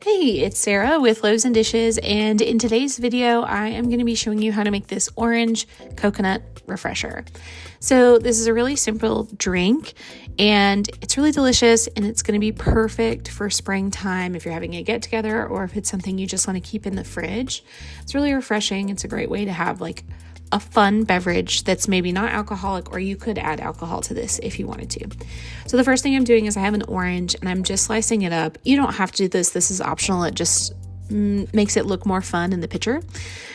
Hey, it's Sarah with Loaves and Dishes, and in today's video, I am going to be showing you how to make this orange coconut refresher. So this is a really simple drink, and it's really delicious, and it's going to be perfect for springtime if you're having a get-together or if it's something you just want to keep in the fridge. It's really refreshing. It's a great way to have like a fun beverage that's maybe not alcoholic, or you could add alcohol to this if you wanted to. So the first thing I'm doing is I have an orange and I'm just slicing it up. You don't have to do this. This is optional. It just makes it look more fun in the pitcher.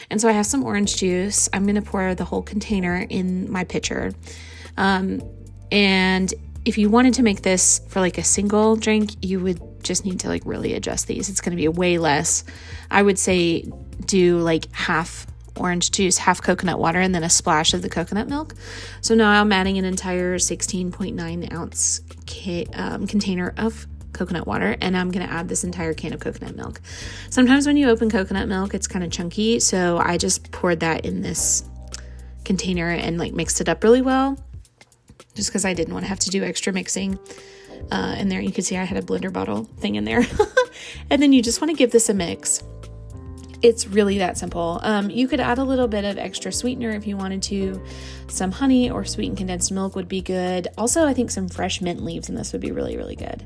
And so I have some orange juice. I'm going to pour the whole container in my pitcher. And if you wanted to make this for like a single drink, you would just need to like really adjust these. It's going to be way less. I would say do like half orange juice, half coconut water, and then a splash of the coconut milk. So now I'm adding an entire 16.9 ounce container of coconut water, and I'm going to add this entire can of coconut milk. Sometimes when you open coconut milk, it's kind of chunky, so I just poured that in this container and like mixed it up really well, just because I didn't want to have to do extra mixing in there. You can see I had a blender bottle thing in there. And then you just want to give this a mix. It's really that simple. You could add a little bit of extra sweetener if you wanted to. Some honey or sweetened condensed milk would be good. Also, I think some fresh mint leaves in this would be really, really good.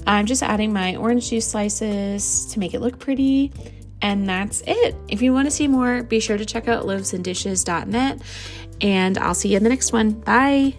I'm just adding my orange juice slices to make it look pretty. And that's it. If you want to see more, be sure to check out loavesanddishes.net. And I'll see you in the next one. Bye.